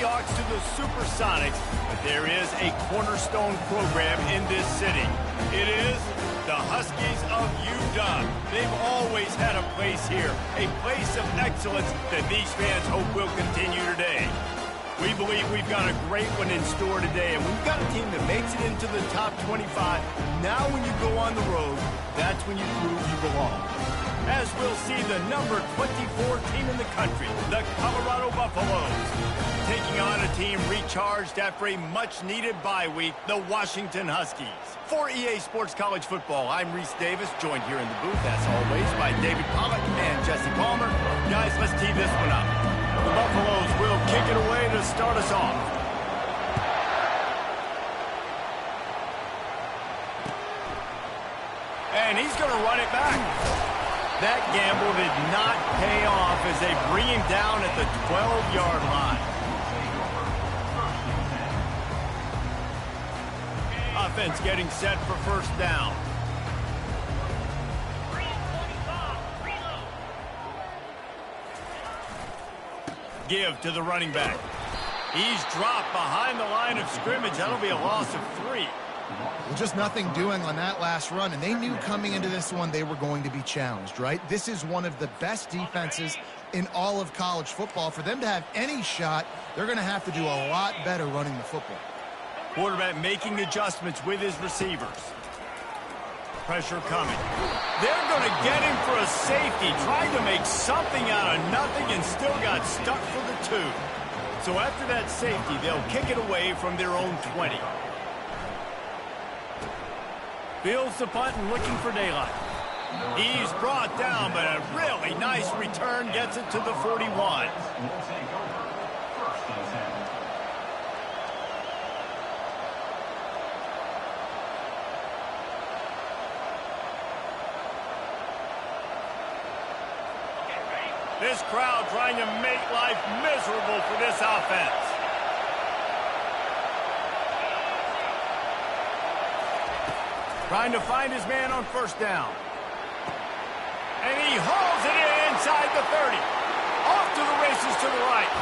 Jayhawks to the Supersonics, but there is a cornerstone program in this city. It is the Huskies of UW. They've always had a place here, a place of excellence that these fans hope will continue today. We believe we've got a great one in store today, and we've got a team that makes it into the top 25. Now when you go on the road, that's when you prove you belong. As we'll see the number 24 team in the country, the Colorado Buffaloes, taking on a team recharged after a much-needed bye week, the Washington Huskies. For EA Sports College Football, I'm Reese Davis, joined here in the booth, as always, by David Pollack and Jesse Palmer. Guys, let's tee this one up. The Buffaloes will kick it away to start us off. And he's going to run it back. That gamble did not pay off as they bring him down at the 12-yard line. Offense getting set for first down. Give to the running back. He's dropped behind the line of scrimmage. That'll be a loss of 3. Well, just nothing doing on that last run, and they knew coming into this one they were going to be challenged, right? This is one of the best defenses in all of college football. For them to have any shot, they're going to have to do a lot better running the football. Quarterback making adjustments with his receivers. Pressure coming. They're going to get him for a safety, trying to make something out of nothing and still got stuck for the 2. So after that safety, they'll kick it away from their own 20. Fields the punt and looking for daylight. He's brought down, but a really nice return gets it to the 41. This crowd trying to make life miserable for this offense. Trying to find his man on first down. And he hauls it in inside the 30. Off to the races to the right.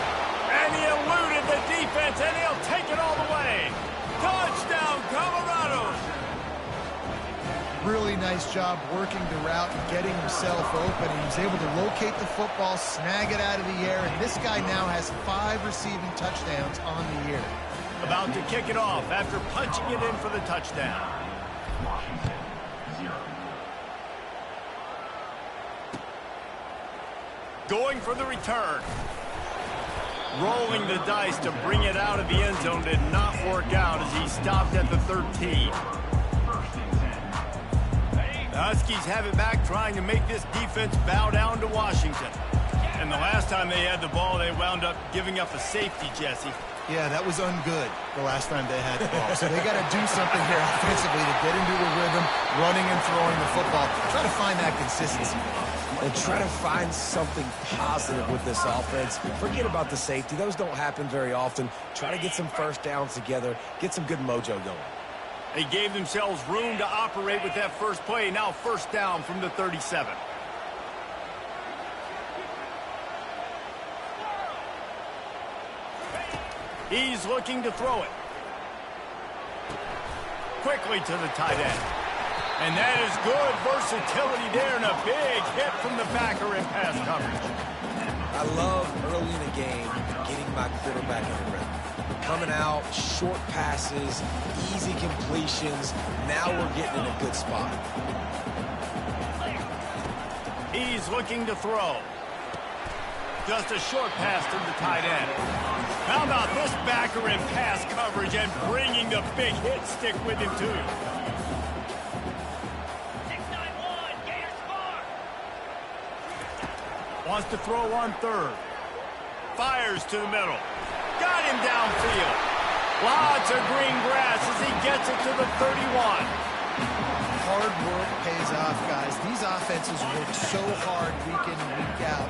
And he eluded the defense, and he'll take it all the way. Touchdown, Colorado! Really nice job working the route and getting himself open. He was able to locate the football, snag it out of the air, and this guy now has 5 receiving touchdowns on the year. About to kick it off after punching it in for the touchdown. Washington, 0. Going for the return. Rolling the dice to bring it out of the end zone did not work out as he stopped at the 13. The Huskies have it back, trying to make this defense bow down to Washington. And the last time they had the ball, they wound up giving up a safety, Jesse. Yeah, that was ungood the last time they had the ball. So they got to do something here offensively to get into a rhythm, running and throwing the football. Try to find that consistency. And try to find something positive with this offense. Forget about the safety. Those don't happen very often. Try to get some first downs together, get some good mojo going. They gave themselves room to operate with that first play. Now first down from the 37. He's looking to throw it. Quickly to the tight end. And that is good versatility there, and a big hit from the backer in pass coverage. I love early in the game getting my quarterback in the rhythm. Coming out, short passes, easy completions. Now we're getting in a good spot. He's looking to throw. Just a short pass to the tight end. How about this backer in pass coverage and bringing the big hit stick with him, too? 691, Gators score! Wants to throw on third. Fires to the middle. Got him downfield. Lots of green grass as he gets it to the 31. Hard work pays off, guys. These offenses work so hard week in and week out,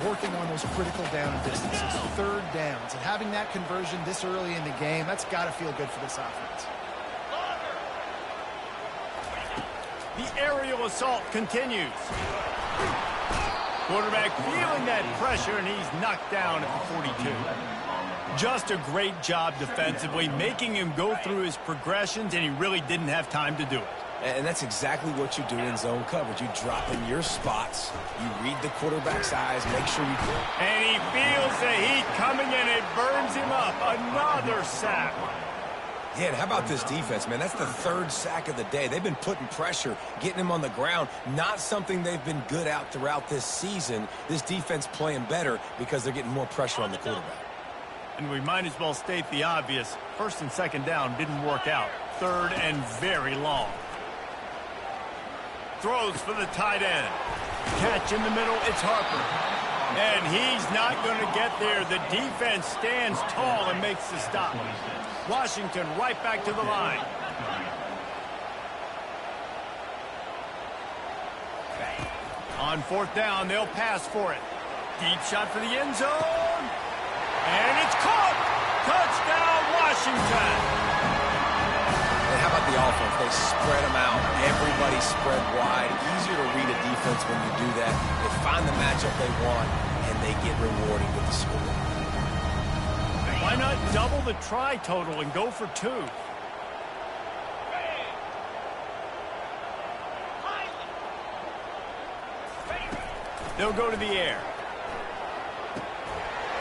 working on those critical down distances, third downs, and having that conversion this early in the game, that's got to feel good for this offense. The aerial assault continues. Quarterback feeling that pressure, and he's knocked down at the 42. Just a great job defensively, making him go through his progressions, and he really didn't have time to do it. And that's exactly what you do in zone coverage. You drop in your spots, you read the quarterback's eyes, make sure you do. And he feels the heat coming, and it burns him up. Another sack. Yeah, and how about this defense, man? That's the third sack of the day. They've been putting pressure, getting him on the ground. Not something they've been good at throughout this season. This defense playing better because they're getting more pressure on the quarterback. And we might as well state the obvious. First and second down didn't work out. Third and very long. Throws for the tight end. Catch in the middle, it's Harper. And he's not going to get there. The defense stands tall and makes the stop. Washington right back to the line. On fourth down, they'll pass for it. Deep shot for the end zone. And it's caught. Touchdown, Washington. And how about the offense? They spread them out. Everybody spread wide. Easier to read a defense when you do that. They find the matchup they want, and they get rewarded with the score. Why not double the try total and go for 2? They'll go to the air.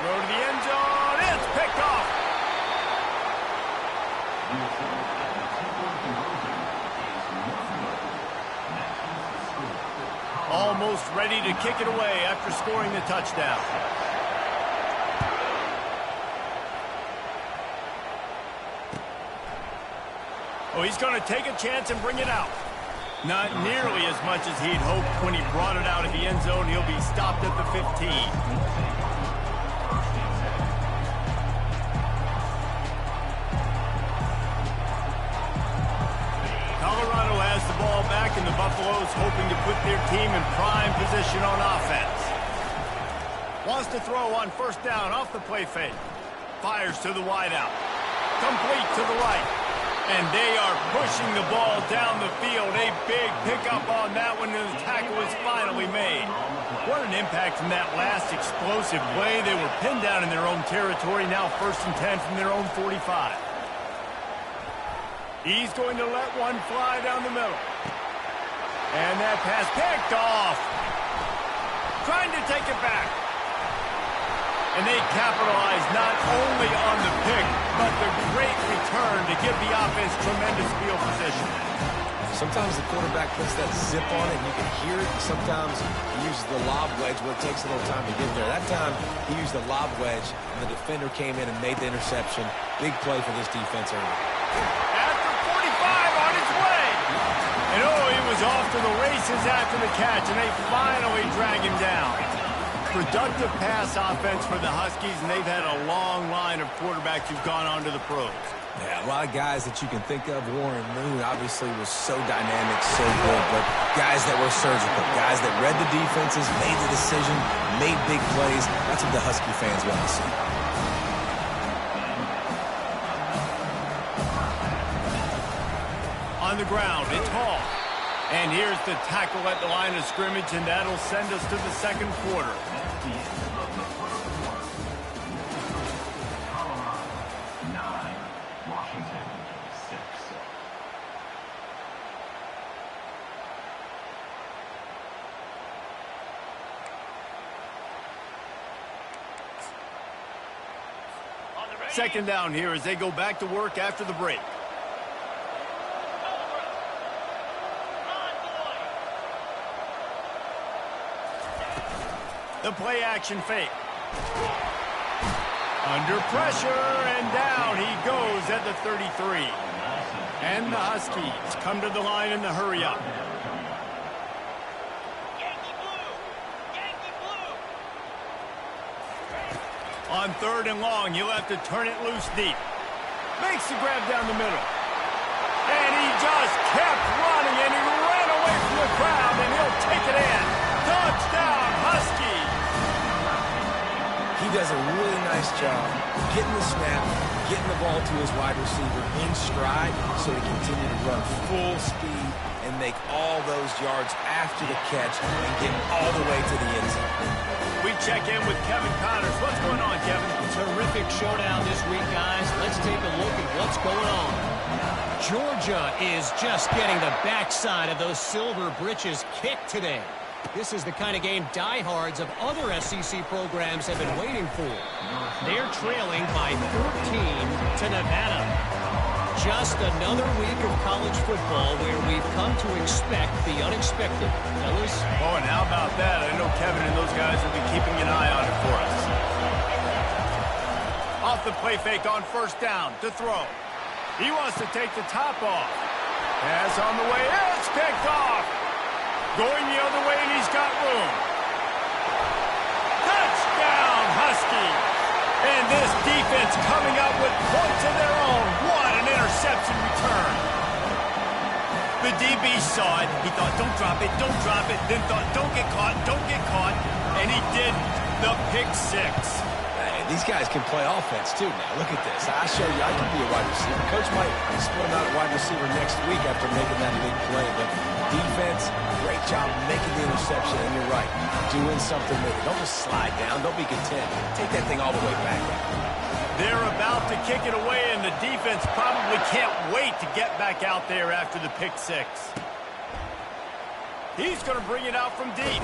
Throw to the end zone. It's picked off. Almost ready to kick it away after scoring the touchdown. Oh, he's going to take a chance and bring it out. Not nearly as much as he'd hoped when he brought it out of the end zone. He'll be stopped at the 15. Colorado has the ball back, and the Buffaloes hoping to put their team in prime position on offense. Wants to throw on first down off the play fake. Fires to the wideout. Complete to the right. And they are pushing the ball down the field. A big pickup on that one, and the tackle is finally made. What an impact from that last explosive play. They were pinned down in their own territory, now 1st and 10 from their own 45. He's going to let one fly down the middle. And that pass picked off. Trying to take it back. And they capitalize not only on the pick, but the great return to give the offense tremendous field position. Sometimes the quarterback puts that zip on it, and you can hear it. Sometimes he uses the lob wedge where it takes a little time to get there. That time, he used the lob wedge, and the defender came in and made the interception. Big play for this defense early. After 45 on his way. And oh, he was off to the races after the catch, and they finally drag him down. Productive pass offense for the Huskies, and they've had a long line of quarterbacks who've gone on to the pros. Yeah, a lot of guys that you can think of. Warren Moon obviously was so dynamic, so good, but guys that were surgical, guys that read the defenses, made the decision, made big plays. That's what the Husky fans want to see. On the ground, it's Hall. And here's the tackle at the line of scrimmage, and that'll send us to the second quarter. Second down here as they go back to work after the break. The play action fake. Under pressure, and down he goes at the 33. And the Huskies come to the line in the hurry up. Yankee blue! Yankee blue! On third and long, he'll have to turn it loose deep. Makes the grab down the middle. And he just kept running, and he ran away from the crowd, and he'll take it in. Touchdown, Huskies! He does a really nice job getting the snap, getting the ball to his wide receiver in stride so he can continue to run full speed and make all those yards after the catch and get all the way to the end zone. We check in with Kevin Connors. What's going on, Kevin? Terrific showdown this Let's take a look at what's going on. Georgia is just getting the backside of those Silver Britches kicked today. This is the kind of game diehards of other SEC programs have been waiting for. They're trailing by 13 to Nevada. Just another week of college football where we've come to expect the unexpected. Fellas? Oh, and how about that? I know Kevin and those guys will be keeping an eye on it for us. Off the play fake on first down to throw. He wants to take the top off. Pass on the way. It's picked off. Going the other way, and he's got room. Touchdown, Huskies. And this defense coming up with points of their own. What an interception return. The DB saw it. He thought, don't drop it, don't drop it. Then thought, don't get caught, don't get caught. And he didn't. The pick six. These guys can play offense, too, now. Look at this. I show you I can be a wide receiver. Coach might split him out at wide receiver next week after making that big play. But defense, great job making the interception. And you're right, doing something with it. Don't just slide down. Don't be content. Take that thing all the way back. They're about to kick it away, and the defense probably can't wait to get back out there after the pick six. He's going to bring it out from deep.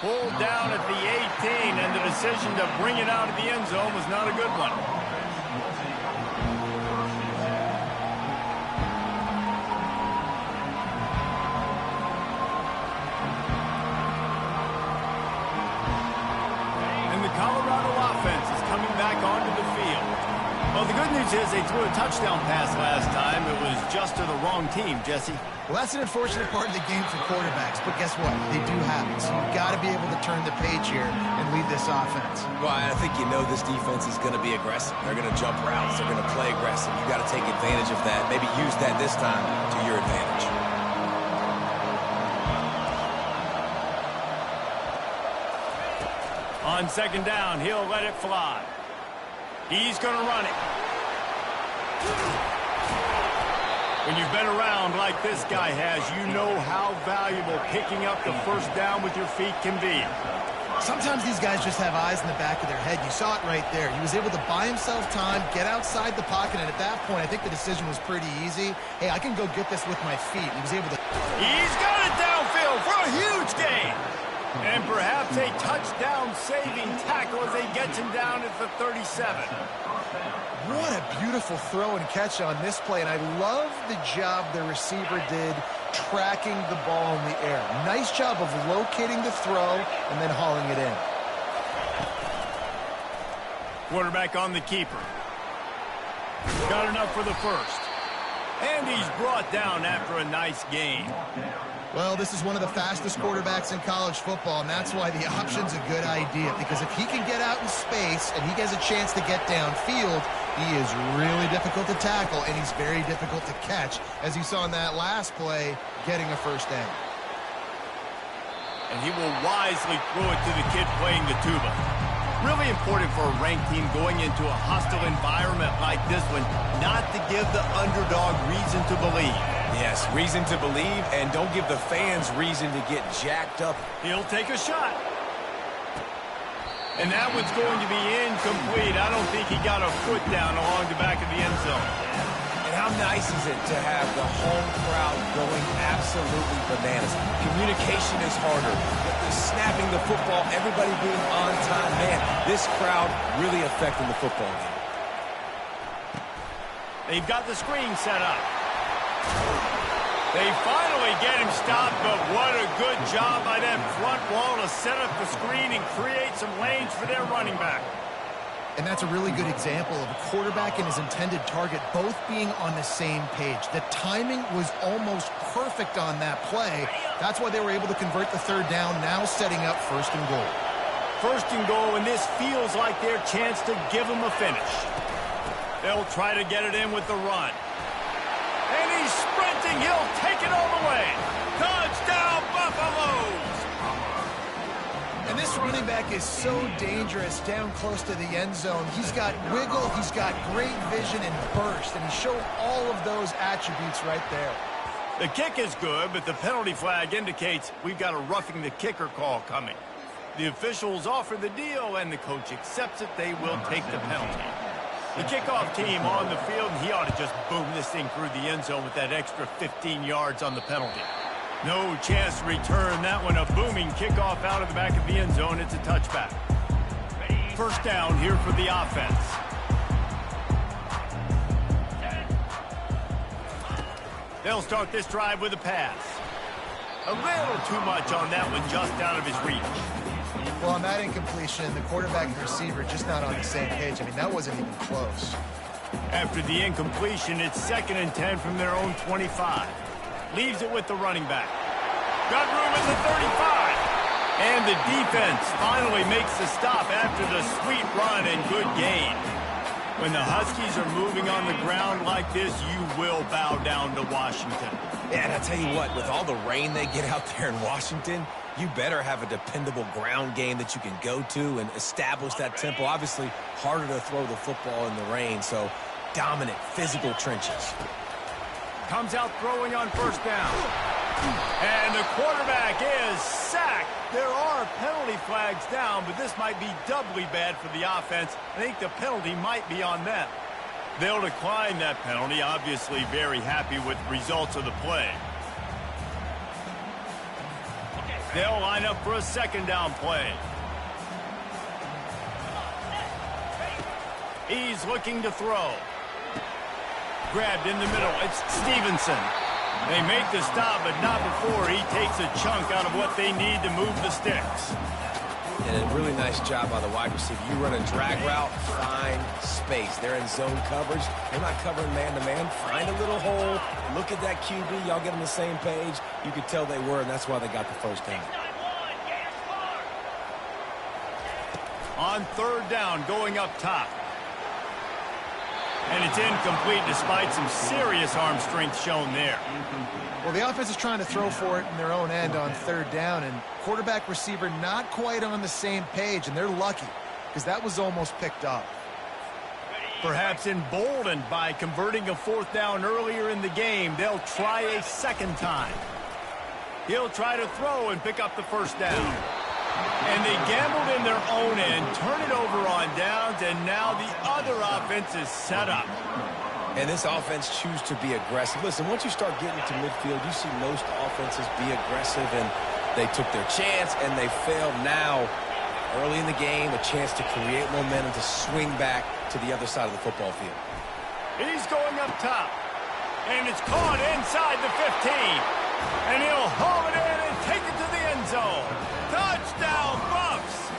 Pulled down at the 18, and the decision to bring it out of the end zone was not a good one. And the Colorado offense is coming back onto the field. Well, the good news is they threw a touchdown pass last time. It was just to the wrong team, Jesse. Well, that's an unfortunate part of the game for quarterbacks, but guess what? They do have it, so you've got to be able to turn the page here and lead this offense. Well, I think you know this defense is going to be aggressive. They're going to jump routes. They're going to play aggressive. You've got to take advantage of that. Maybe use that this time to your advantage. On second down, he'll let it fly. He's going to run it. When you've been around like this guy has, you know how valuable picking up the first down with your feet can be. Sometimes these guys just have eyes in the back of their head. You saw it right there. He was able to buy himself time, get outside the pocket, and at that point, I think the decision was pretty easy. Hey, I can go get this with my feet. He was able to... He's got it downfield for a huge gain. And perhaps a touchdown-saving tackle as they get him down at the 37. What a beautiful throw and catch on this play, and I love the job the receiver did tracking the ball in the air. Nice job of locating the throw and then hauling it in. Quarterback on the keeper. Got enough for the first. And he's brought down after a nice gain. Well, this is one of the fastest quarterbacks in college football, and that's why the option's a good idea, because if he can get out in space and he has a chance to get downfield, he is really difficult to tackle, and he's very difficult to catch, as you saw in that last play, getting a first down. And he will wisely throw it to the kid playing the tuba. Really important for a ranked team going into a hostile environment like this one, not to give the underdog reason to believe. Yes, reason to believe, and don't give the fans reason to get jacked up. He'll take a shot. And that one's going to be incomplete. I don't think he got a foot down along the back of the end zone. And how nice is it to have the home crowd going absolutely bananas? Communication is harder. The snapping the football, everybody being on time. Man, this crowd really affecting the football game. They've got the screen set up. They finally get him stopped, but what a good job by that front wall to set up the screen and create some lanes for their running back. And that's a really good example of a quarterback and his intended target both being on the same page. The timing was almost perfect on that play. That's why they were able to convert the third down, now setting up first and goal. First and goal, and this feels like their chance to give them a finish. They'll try to get it in with the run. And he's sprinting. He'll take it all the way. Touchdown, Buffaloes! And this running back is so dangerous down close to the end zone. He's got wiggle, he's got great vision and burst, and he showed all of those attributes right there. The kick is good, but the penalty flag indicates we've got a roughing the kicker call coming. The officials offer the deal, and the coach accepts it. They will take the penalty. The kickoff team on the field, and he ought to just boom this thing through the end zone with that extra 15 yards on the penalty. No chance to return that one. A booming kickoff out of the back of the end zone. It's a touchback. First down here for the offense. They'll start this drive with a pass. A little too much on that one, just out of his reach. Well, on that incompletion, the quarterback and receiver just not on the same page. I mean, that wasn't even close. After the incompletion, it's 2nd and 10 from their own 25. Leaves it with the running back. Got room at the 35. And the defense finally makes the stop after the sweet run and good gain. When the Huskies are moving on the ground like this, you will bow down to Washington. Yeah, and I tell you what, with all the rain they get out there in Washington, you better have a dependable ground game that you can go to and establish that tempo. Obviously, harder to throw the football in the rain, so dominant, physical trenches. Comes out throwing on first down. And the quarterback is sacked. There are penalty flags down, but this might be doubly bad for the offense. I think the penalty might be on them. They'll decline that penalty, obviously very happy with the results of the play. They'll line up for a 2nd down play. He's looking to throw. Grabbed in the middle. It's Stevenson. They make the stop, but not before he takes a chunk out of what they need to move the sticks. And a really nice job by the wide receiver. You run a drag route, find space. They're in zone coverage. They're not covering man-to-man. Find a little hole. Look at that QB. Y'all get on the same page. You could tell they were, and that's why they got the first down. On 3rd down, going up top. And it's incomplete despite some serious arm strength shown there. Well, the offense is trying to throw for it in their own end on 3rd down, and quarterback receiver not quite on the same page, and they're lucky because that was almost picked up. Perhaps emboldened by converting a 4th down earlier in the game, they'll try a 2nd time. He'll try to throw and pick up the first down. And they gambled in their own end, turn it over on downs, and now the other offense is set up. And this offense choose to be aggressive. Listen, once you start getting to midfield, you see most offenses be aggressive, and they took their chance, and they failed now. Early in the game, a chance to create momentum to swing back to the other side of the football field. He's going up top, and it's caught inside the 15. And he'll haul it in and take it to the end zone. Touchdown, Buffs!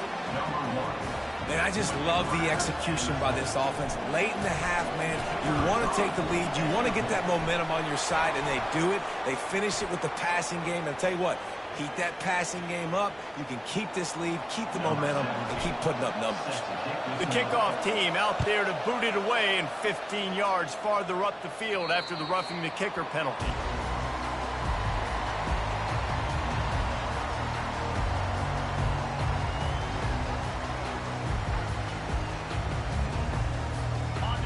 Man, I just love the execution by this offense. Late in the half, man, you want to take the lead. You want to get that momentum on your side, and they do it. They finish it with the passing game. And I'll tell you what, keep that passing game up. You can keep this lead, keep the momentum, and keep putting up numbers. The kickoff team out there to boot it away and 15 yards farther up the field after the roughing the kicker penalty.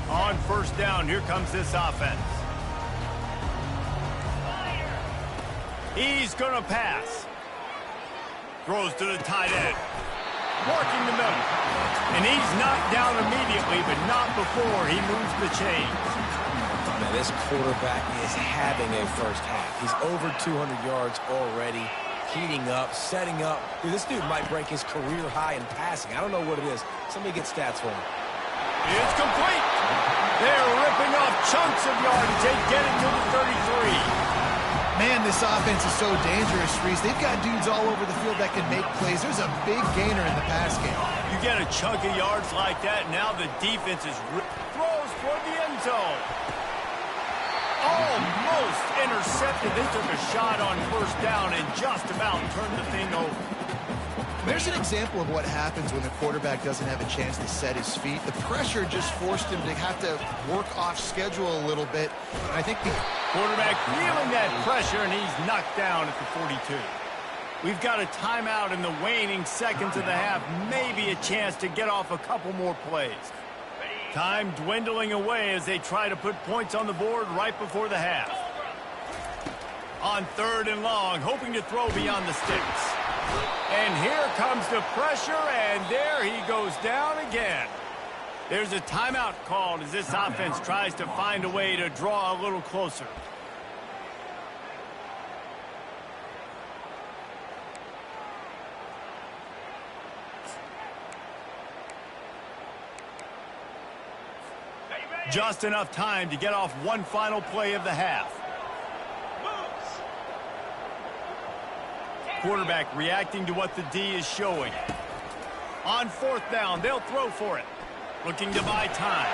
On first down, here comes this offense. He's going to pass. Throws to the tight end. Working the middle. And he's knocked down immediately, but not before he moves the chains. Man, this quarterback is having a first half. He's over 200 yards already, heating up, setting up. Dude, this dude might break his career high in passing. I don't know what it is. Somebody get stats for him. It's complete. They're ripping off chunks of yardage. They get it to the 33. Man, this offense is so dangerous, Reese. They've got dudes all over the field that can make plays. There's a big gainer in the pass game. You get a chunk of yards like that, now the defense is throws for the end zone. Almost intercepted. They took a shot on first down and just about turned the thing over. There's an example of what happens when the quarterback doesn't have a chance to set his feet. The pressure just forced him to have to work off schedule a little bit. And I think the quarterback feeling that pressure, and he's knocked down at the 42. We've got a timeout in the waning seconds of the half. Maybe a chance to get off a couple more plays. Time dwindling away as they try to put points on the board right before the half. On 3rd and long, hoping to throw beyond the sticks. And here comes the pressure, and there he goes down again. There's a timeout called as this offense tries to find a way to draw a little closer. Just enough time to get off one final play of the half. Quarterback reacting to what the D is showing. On fourth down, they'll throw for it. Looking to buy time.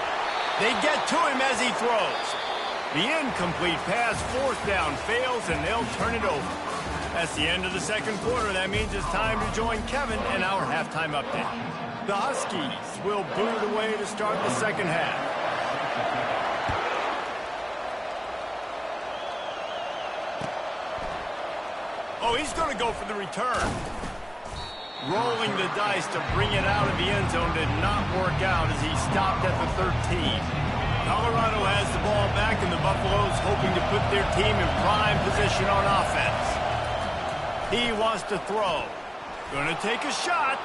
They get to him as he throws. The incomplete pass, fourth down, fails, and they'll turn it over. That's the end of the second quarter. That means it's time to join Kevin in our halftime update. The Huskies will boot it away to start the second half. Oh, he's going to go for the return. Rolling the dice to bring it out of the end zone did not work out as he stopped at the 13. Colorado has the ball back, and the Buffaloes hoping to put their team in prime position on offense. He wants to throw. Going to take a shot.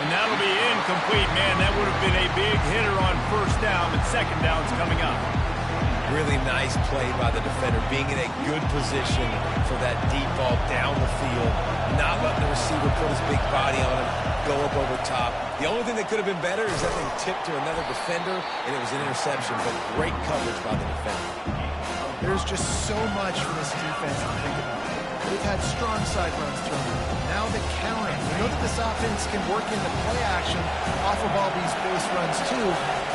And that'll be incomplete. Man, that would have been a big hitter on first down, but second down's coming up. Really nice play by the defender, being in a good position for that deep ball down the field, not letting the receiver put his big body on him, go up over top. The only thing that could have been better is that thing tipped to another defender, and it was an interception, but great coverage by the defender. There's just so much for this defense to think about. They've had strong side runs thrown. Now the counting. We know that this offense can work into play action off of all these base runs too.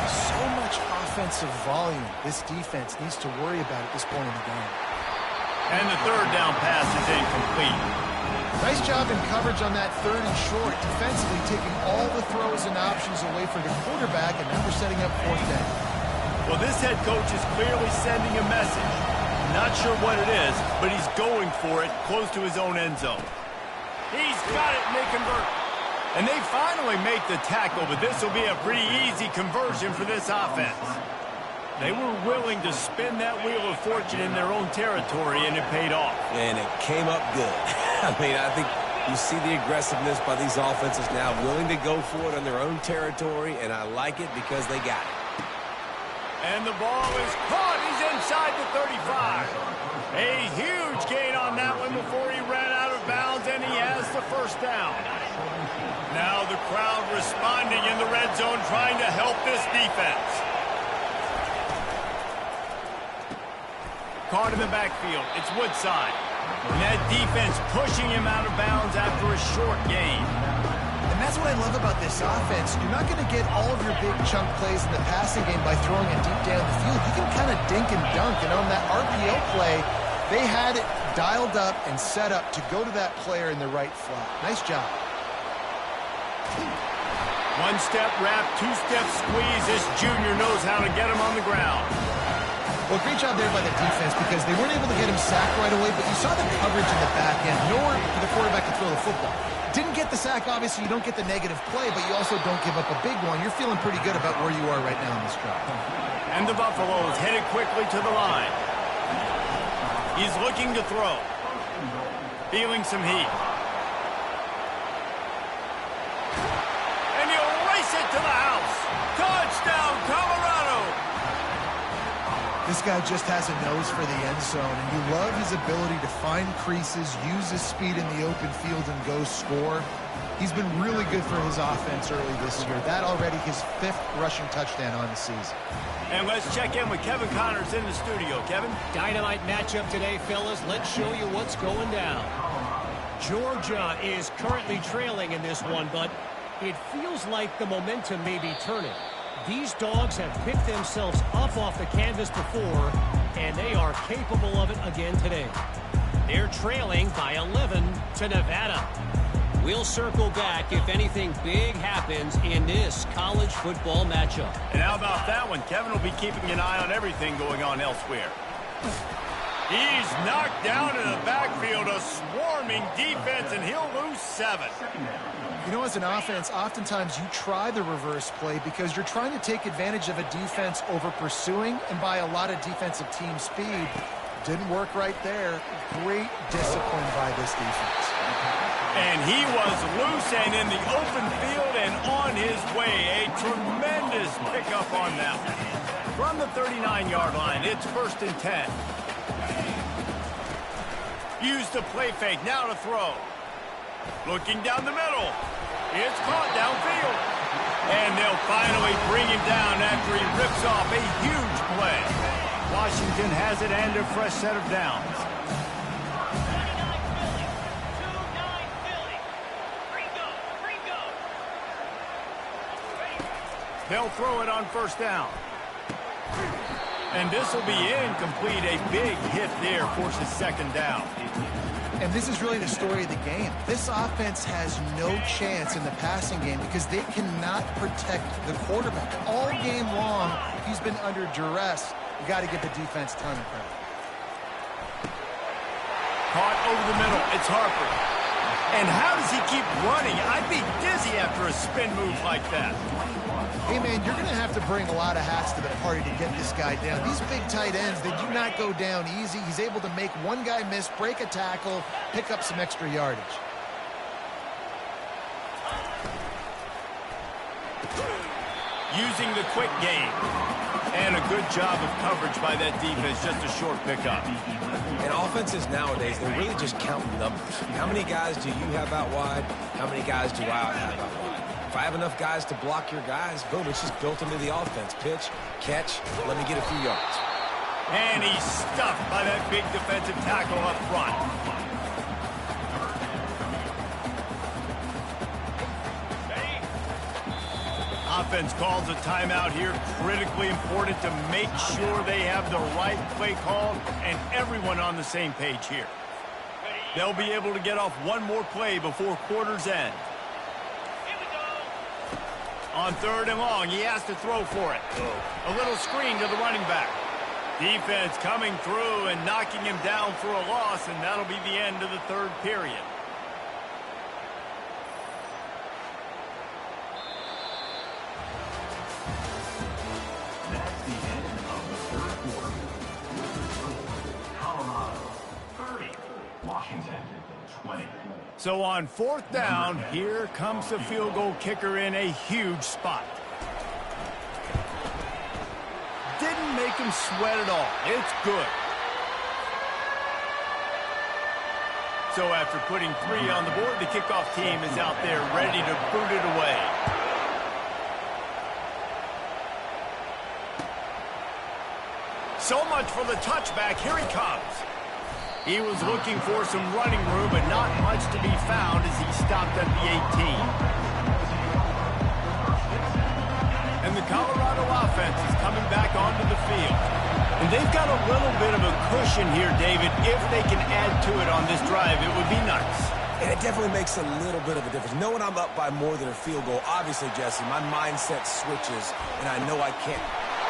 So much offensive volume this defense needs to worry about at this point in the game. And the third down pass is incomplete. Nice job in coverage on that third and short. Defensively taking all the throws and options away from the quarterback, and now we're setting up fourth down. Well, this head coach is clearly sending a message. Not sure what it is, but he's going for it close to his own end zone. He's got it, and they convert. And they finally make the tackle, but this will be a pretty easy conversion for this offense. They were willing to spin that wheel of fortune in their own territory, and it paid off. And it came up good. I mean, I think you see the aggressiveness by these offenses now, willing to go for it on their own territory, and I like it because they got it. And the ball is caught. He's inside the 35. A huge gain on that one before he ran out of bounds, and he has the first down. Now the crowd responding in the red zone, trying to help this defense. Caught in the backfield. It's Woodside. And that defense pushing him out of bounds after a short gain. And that's what I love about this offense. You're not going to get all of your big chunk plays in the passing game by throwing it deep down the field. You can kind of dink and dunk. And on that RPO play, they had it dialed up and set up to go to that player in the right flat. Nice job. One-step wrap, two-step squeeze. This junior knows how to get him on the ground. Well, great job there by the defense because they weren't able to get him sacked right away, but you saw the coverage in the back end. Nowhere for the quarterback to throw the football. Didn't get the sack, obviously. You don't get the negative play, but you also don't give up a big one. You're feeling pretty good about where you are right now in this drive. And the Buffaloes headed quickly to the line. He's looking to throw. Feeling some heat. And he'll race it to the house. Touchdown, Colorado! This guy just has a nose for the end zone, and you love his ability to find creases, use his speed in the open field, and go score. He's been really good for his offense early this year. That already his 5th rushing touchdown on the season. And let's check in with Kevin Connors in the studio. Kevin? Dynamite matchup today, fellas. Let's show you what's going down. Georgia is currently trailing in this one, but it feels like the momentum may be turning. These dogs have picked themselves up off the canvas before, and they are capable of it again today. They're trailing by 11 to Nevada. We'll circle back if anything big happens in this college football matchup. And how about that one? Kevin will be keeping an eye on everything going on elsewhere. He's knocked down in the backfield, a swarming defense, and he'll lose 7. You know, as an offense, oftentimes you try the reverse play because you're trying to take advantage of a defense over pursuing and by a lot of defensive team speed. Didn't work right there. Great discipline by this defense. And he was loose and in the open field and on his way. A tremendous pickup on that one. From the 39-yard line, it's 1st and 10. Use the play fake, now to throw. Looking down the middle. It's caught downfield. And they'll finally bring him down after he rips off a huge play. Washington has it and a fresh set of downs. 29 Philly. They'll throw it on 1st down. And this will be incomplete. A big hit there forces 2nd down. And this is really the story of the game. This offense has no chance in the passing game because they cannot protect the quarterback. All game long, he's been under duress. You got to give the defense a ton of credit. Caught over the middle. It's Harper. And how does he keep running? I'd be dizzy after a spin move like that. Hey, man, you're going to have to bring a lot of hats to the party to get this guy down. These big tight ends, they do not go down easy. He's able to make one guy miss, break a tackle, pick up some extra yardage. Using the quick game. And a good job of coverage by that defense. Just a short pickup. And offenses nowadays, they're really just counting numbers. How many guys do you have out wide? How many guys do I have out wide? If I have enough guys to block your guys, boom, it's just built into the offense. Pitch, catch, let me get a few yards. And he's stuffed by that big defensive tackle up front. Offense calls a timeout here. Critically important to make sure they have the right play call and everyone on the same page here. They'll be able to get off one more play before quarter's end. On 3rd and long, he has to throw for it. A little screen to the running back. Defense coming through and knocking him down for a loss, and that'll be the end of the 3rd period. That's the end of the 3rd quarter. Colorado 30, Washington 20. So on 4th down, here comes the field goal kicker in a huge spot. Didn't make him sweat at all. It's good. So after putting 3 on the board, the kickoff team is out there ready to boot it away. So much for the touchback. Here he comes. He was looking for some running room, but not much to be found as he stopped at the 18. And the Colorado offense is coming back onto the field. And they've got a little bit of a cushion here, David. If they can add to it on this drive, it would be nice. And it definitely makes a little bit of a difference. Knowing I'm up by more than a field goal, obviously, Jesse, my mindset switches, and I know I can't.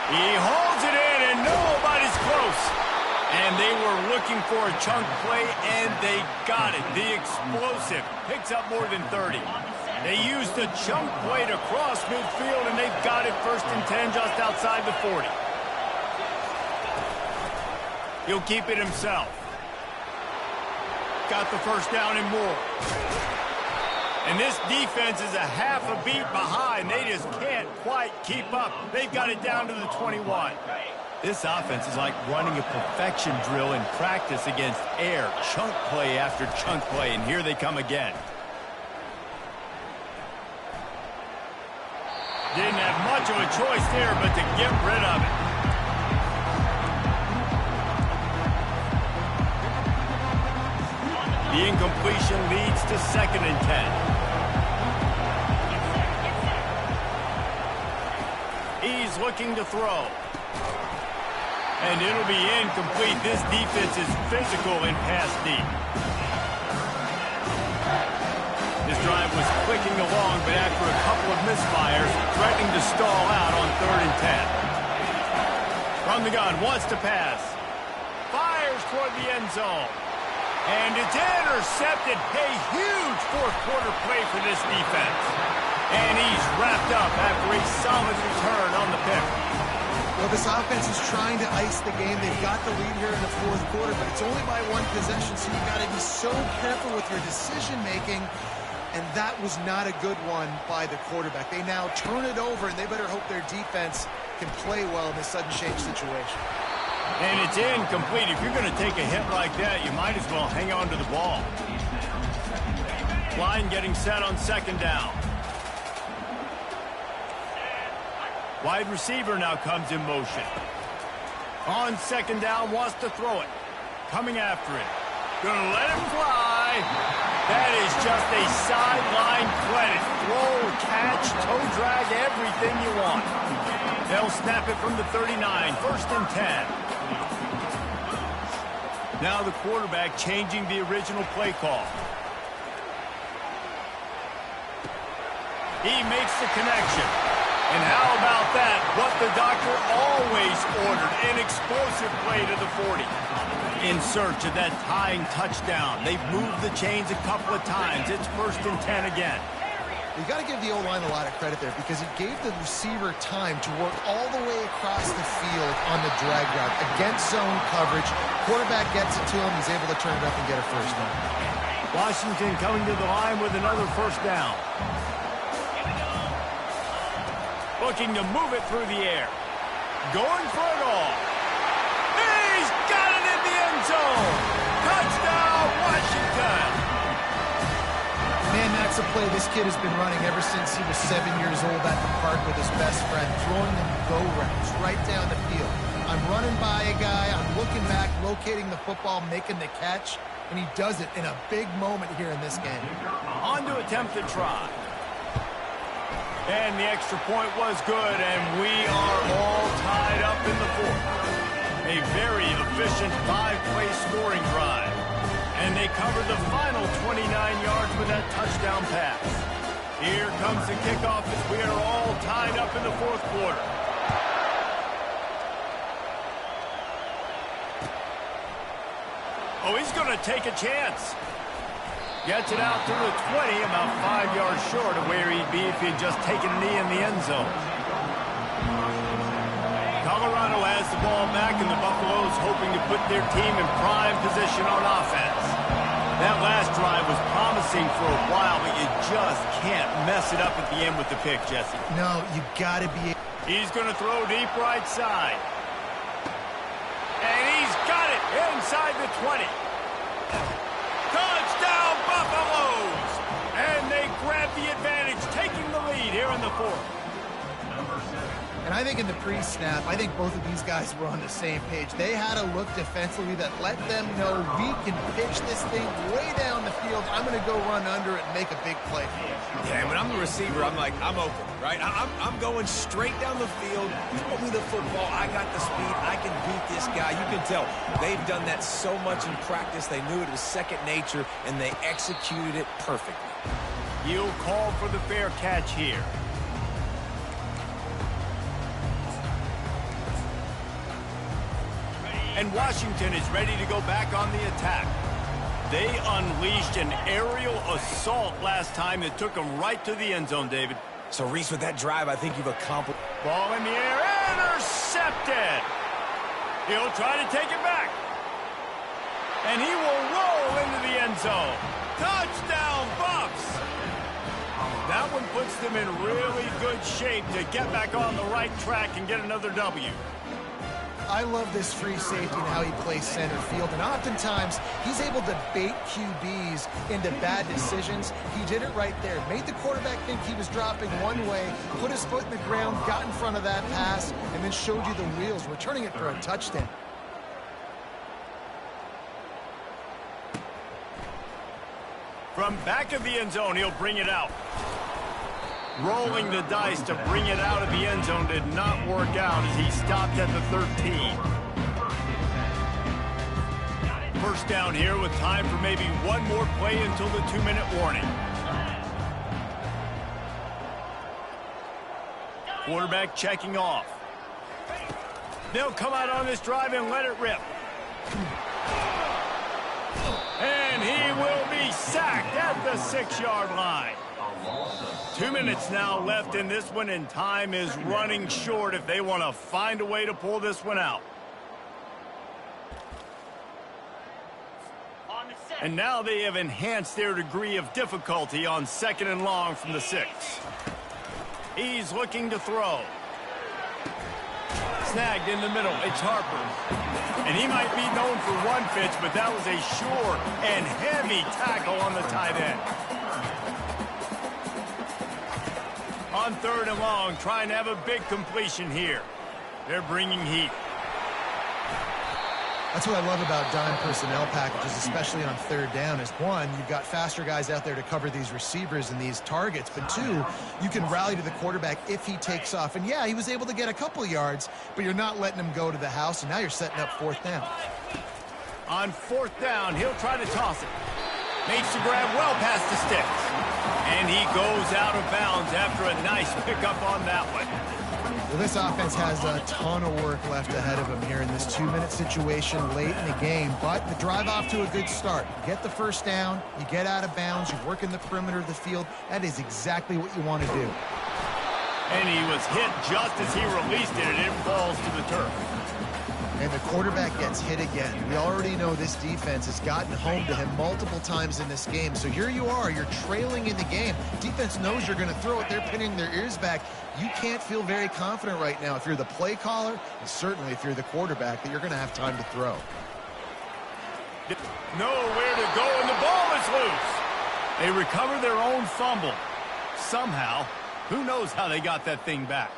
He holds it in, and nobody's close. And they were looking for a chunk play, and they got it. The explosive picks up more than 30. They used the chunk play to cross midfield, and they've got it 1st and 10 just outside the 40. He'll keep it himself. Got the 1st down and more. And this defense is a half a beat behind. They just can't quite keep up. They've got it down to the 21. This offense is like running a perfection drill in practice against air. Chunk play after chunk play, and here they come again. Didn't have much of a choice there, but to get rid of it. The incompletion leads to 2nd and 10. He's looking to throw. And it'll be incomplete. This defense is physical in pass deep. This drive was clicking along, but after a couple of misfires, threatening to stall out on 3rd and 10. From the gun, wants to pass. Fires toward the end zone. And it's intercepted. A huge 4th quarter play for this defense. And he's wrapped up after a solid return on the pick. Well, know, this offense is trying to ice the game. They've got the lead here in the fourth quarter, but it's only by one possession, so you've got to be so careful with your decision-making, and that was not a good one by the quarterback. They now turn it over, and they better hope their defense can play well in this sudden change situation. And it's incomplete. If you're going to take a hit like that, you might as well hang on to the ball. Line getting set on second down. Wide receiver now comes in motion. On second down, wants to throw it. Coming after it. Gonna let him fly. That is just a sideline credit. Throw, catch, toe drag, everything you want. They'll snap it from the 39, 1st and 10. Now the quarterback changing the original play call. He makes the connection. And how about that? What the doctor always ordered, an explosive play to the 40. In search of that tying touchdown. They've moved the chains a couple of times. It's 1st and 10 again. You got to give the O-line a lot of credit there because it gave the receiver time to work all the way across the field on the drag route against zone coverage. Quarterback gets it to him. He's able to turn it up and get a first down. Washington coming to the line with another first down. Looking to move it through the air. Going for it all. He's got it in the end zone. Touchdown, Washington. Man, that's a play this kid has been running ever since he was 7 years old at the park with his best friend, throwing them go routes right down the field. I'm running by a guy, I'm looking back, locating the football, making the catch, and he does it in a big moment here in this game. On to attempt the try. And the extra point was good, and we are all tied up in the fourth. A very efficient 5-play scoring drive. And they covered the final 29 yards with that touchdown pass. Here comes the kickoff as we are all tied up in the fourth quarter. Oh, he's going to take a chance. Gets it out to the 20, about 5 yards short of where he'd be if he'd just taken a knee in the end zone. Colorado has the ball back, and the Buffaloes hoping to put their team in prime position on offense. That last drive was promising for a while, but you just can't mess it up at the end with the pick, Jesse. No, you got to be... He's going to throw deep right side. And he's got it inside the 20. Touchdown, Buffaloes! And they grab the advantage, taking the lead here in the fourth. And I think in the pre-snap, I think both of these guys were on the same page. They had a look defensively that let them know we can pitch this thing way down the field. I'm going to go run under it and make a big play for it. Yeah, when I'm the receiver, I'm like, I'm open, right? I'm going straight down the field. Throw me the football. I got the speed. I can beat this guy. You can tell they've done that so much in practice. They knew it was second nature, and they executed it perfectly. He'll call for the fair catch here. And Washington is ready to go back on the attack. They unleashed an aerial assault last time that took them right to the end zone, David. So, Reese, with that drive, I think you've accomplished... Ball in the air, intercepted. He'll try to take it back. And he will roll into the end zone. Touchdown, Buffs. That one puts them in really good shape to get back on the right track and get another W. I love this free safety and how he plays center field, and oftentimes he's able to bait QBs into bad decisions. He did it right there. Made the quarterback think he was dropping one way, put his foot in the ground, got in front of that pass, and then showed you the wheels, returning it for a touchdown. From back of the end zone, he'll bring it out. Rolling the dice to bring it out of the end zone did not work out as he stopped at the 13. First down here with time for maybe one more play until the 2-minute warning. Quarterback checking off. They'll come out on this drive and let it rip. And he will be sacked at the 6-yard line. 2 minutes now left in this one, and time is running short if they want to find a way to pull this one out. And now they have enhanced their degree of difficulty on 2nd and long from the 6. He's looking to throw. Snagged in the middle. It's Harper. And he might be known for one pitch, but that was a sure and heavy tackle on the tight end. On 3rd and long, trying to have a big completion here. They're bringing heat. That's what I love about dime personnel packages, especially on 3rd down, is one, you've got faster guys out there to cover these receivers and these targets, but two, you can rally to the quarterback if he takes off. And yeah, he was able to get a couple yards, but you're not letting him go to the house, and now you're setting up 4th down. On 4th down, he'll try to toss it. Makes the grab well past the sticks. And he goes out of bounds after a nice pickup on that one. Well, this offense has a ton of work left ahead of them here in this 2-minute situation late in the game, but the drive off to a good start. You get the 1st down, you get out of bounds, you work in the perimeter of the field. That is exactly what you want to do. And he was hit just as he released it, and it falls to the turf. And the quarterback gets hit again. We already know this defense has gotten home to him multiple times in this game. So here you are, you're trailing in the game. Defense knows you're going to throw it. They're pinning their ears back. You can't feel very confident right now if you're the play caller, and certainly if you're the quarterback, that you're going to have time to throw. Nowhere to go, and the ball is loose. They recover their own fumble. Somehow, who knows how they got that thing back.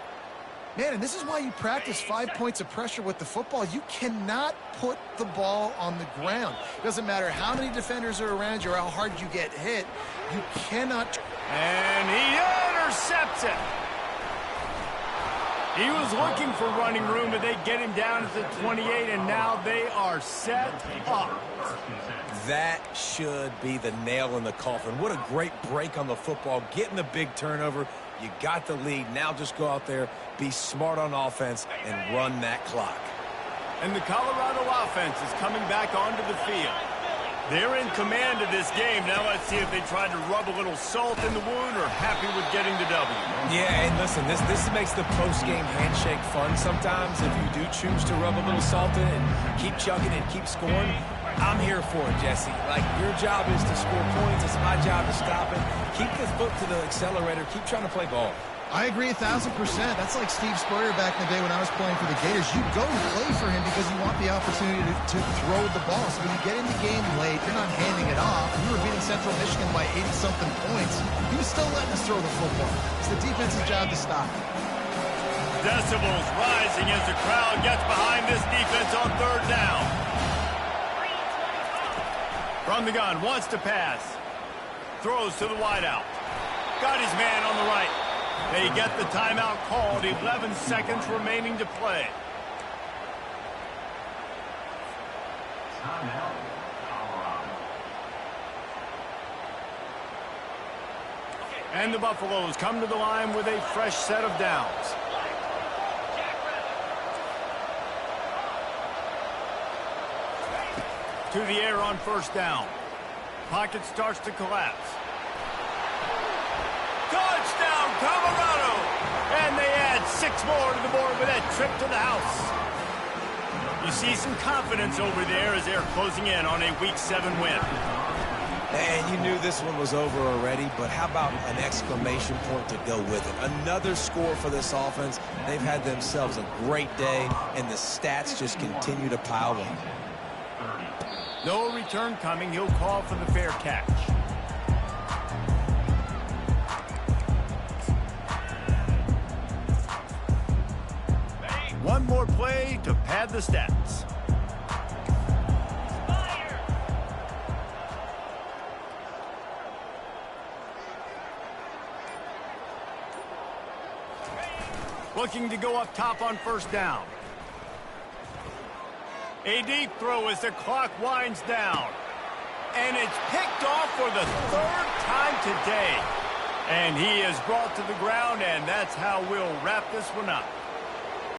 Man, and this is why you practice 5 points of pressure with the football. You cannot put the ball on the ground. It doesn't matter how many defenders are around you or how hard you get hit. You cannot. And he intercepts it. He was looking for running room, but they get him down to the 28, and now they are set up. That should be the nail in the coffin. What a great break on the football, getting the big turnover. You got the lead. Now just go out there, be smart on offense, and run that clock. And the Colorado offense is coming back onto the field. They're in command of this game. Now let's see if they try to rub a little salt in the wound or happy with getting the W. Yeah, and listen, this makes the post-game handshake fun sometimes. If you do choose to rub a little salt in and keep chugging and keep scoring, I'm here for it, Jesse. Like, your job is to score points. It's my job to stop it. Keep the foot to the accelerator. Keep trying to play ball. I agree 1,000%. That's like Steve Spurrier back in the day when I was playing for the Gators. You go and play for him because you want the opportunity to throw the ball. So when you get in the game late, you're not handing it off. We were beating Central Michigan by 80-something points. He was still letting us throw the football. It's the defense's job to stop. Decibels rising as the crowd gets behind this defense on 3rd down. From the gun, wants to pass. Throws to the wideout. Got his man on the right. They get the timeout called. 11 seconds remaining to play. Timeout, Colorado. And the Buffaloes come to the line with a fresh set of downs. To the air on 1st down. Pocket starts to collapse. Touchdown, Colorado! And they add 6 more to the board with that trip to the house. You see some confidence over there as they're closing in on a Week 7 win. And you knew this one was over already, but how about an exclamation point to go with it? Another score for this offense. They've had themselves a great day, and the stats just continue to pile on. No return coming. He'll call for the fair catch. One more play to pad the stats. Looking to go up top on 1st down. A deep throw as the clock winds down. And it's picked off for the 3rd time today. And he is brought to the ground, and that's how we'll wrap this one up.